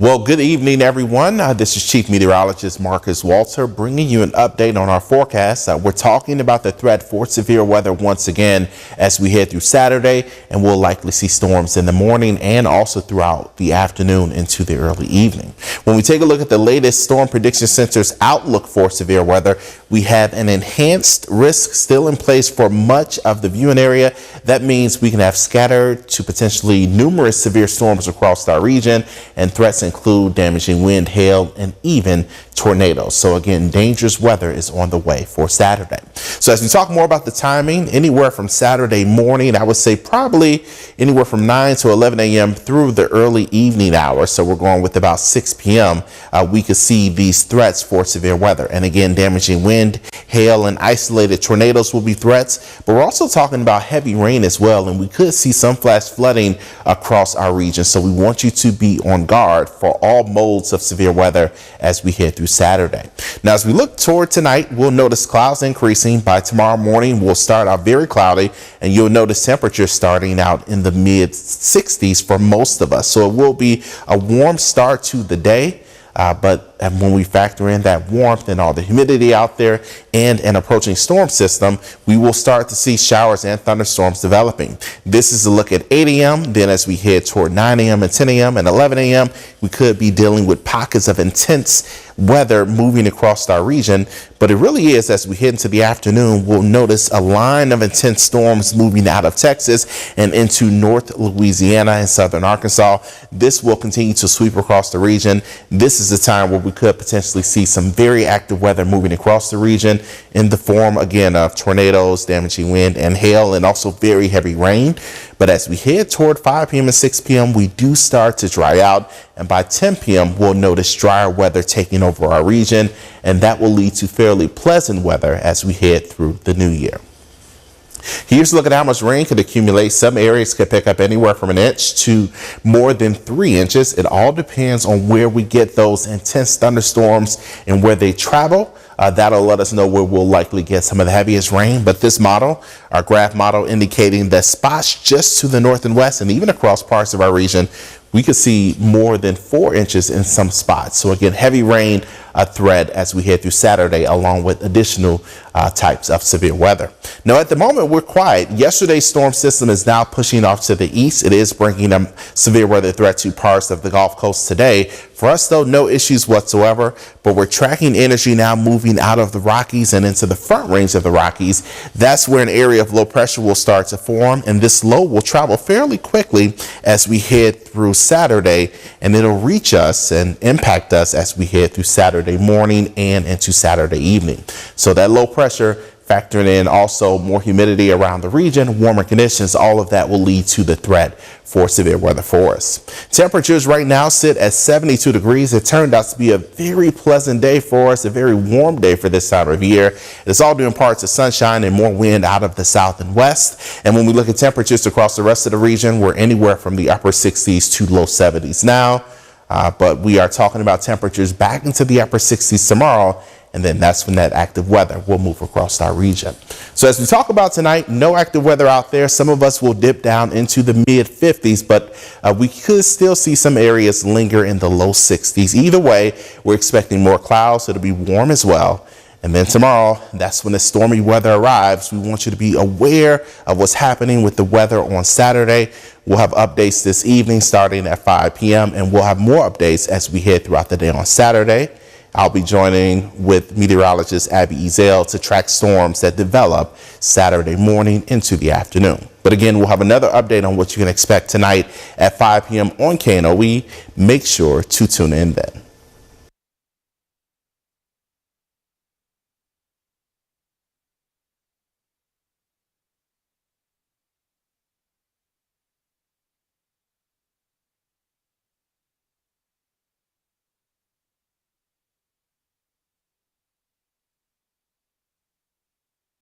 Well, good evening, everyone. This is Chief Meteorologist Marcus Walter bringing you an update on our forecast. We're talking about the threat for severe weather once again as we head through Saturday, and we'll likely see storms in the morning and also throughout the afternoon into the early evening. When we take a look at the latest Storm Prediction Center's outlook for severe weather, we have an enhanced risk still in place for much of the viewing area. That means we can have scattered to potentially numerous severe storms across our region, and threats include damaging wind, hail, and even tornadoes. So again, dangerous weather is on the way for Saturday. So as we talk more about the timing, anywhere from Saturday morning, I would say probably anywhere from 9 to 11 a.m. through the early evening hours. So we're going with about 6 p.m. We could see these threats for severe weather. And again, damaging wind, hail, and isolated tornadoes will be threats. But we're also talking about heavy rain as well. And we could see some flash flooding across our region. So we want you to be on guard for all modes of severe weather as we head through Saturday. Now, as we look toward tonight, we'll notice clouds increasing. By tomorrow morning, we'll start out very cloudy, and you'll notice temperatures starting out in the mid 60s for most of us. So it will be a warm start to the day. But when we factor in that warmth and all the humidity out there and an approaching storm system, we will start to see showers and thunderstorms developing. This is a look at 8 a.m. Then as we head toward 9 a.m. and 10 a.m. and 11 a.m., we could be dealing with pockets of intense weather moving across our region. But it really is, as we head into the afternoon, we'll notice a line of intense storms moving out of Texas and into North Louisiana and southern Arkansas. This will continue to sweep across the region. This is the time where we could potentially see some very active weather moving across the region in the form, again, of tornadoes, damaging wind and hail, and also very heavy rain. But as we head toward 5 p.m. and 6 p.m., we do start to dry out. And by 10 p.m., we'll notice drier weather taking over our region, and that will lead to fairly pleasant weather as we head through the new year. Here's a look at how much rain could accumulate. Some areas could pick up anywhere from 1 inch to more than 3 inches. It all depends on where we get those intense thunderstorms and where they travel. That'll let us know where we'll likely get some of the heaviest rain. But this model, our graph model, indicating that spots just to the north and west and even across parts of our region, we could see more than 4 inches in some spots. So again, heavy rain a threat as we head through Saturday, along with additional types of severe weather. Now, at the moment, we're quiet. Yesterday's storm system is now pushing off to the east. It is bringing a severe weather threat to parts of the Gulf Coast today. For us, though, no issues whatsoever, but we're tracking energy now moving out of the Rockies and into the front range of the Rockies. That's where an area of low pressure will start to form, and this low will travel fairly quickly as we head through Saturday, and it'll reach us and impact us as we head through Saturday morning and into Saturday evening. So that low pressure, factoring in also more humidity around the region, warmer conditions, all of that will lead to the threat for severe weather for us. Temperatures right now sit at 72 degrees. It turned out to be a very pleasant day for us, a very warm day for this time of year. It's all due in part to sunshine and more wind out of the south and west. And when we look at temperatures across the rest of the region, we're anywhere from the upper 60s to low 70s now. But we are talking about temperatures back into the upper 60s tomorrow. And then that's when that active weather will move across our region. So as we talk about tonight, no active weather out there. Some of us will dip down into the mid 50s, but we could still see some areas linger in the low 60s. Either way, we're expecting more clouds. It'll be warm as well. And then tomorrow, that's when the stormy weather arrives. We want you to be aware of what's happening with the weather on Saturday. We'll have updates this evening starting at 5 p.m. and we'll have more updates as we head throughout the day on Saturday. I'll be joining with meteorologist Abby Ezell to track storms that develop Saturday morning into the afternoon. But again, we'll have another update on what you can expect tonight at 5 p.m. on KNOE. Make sure to tune in then.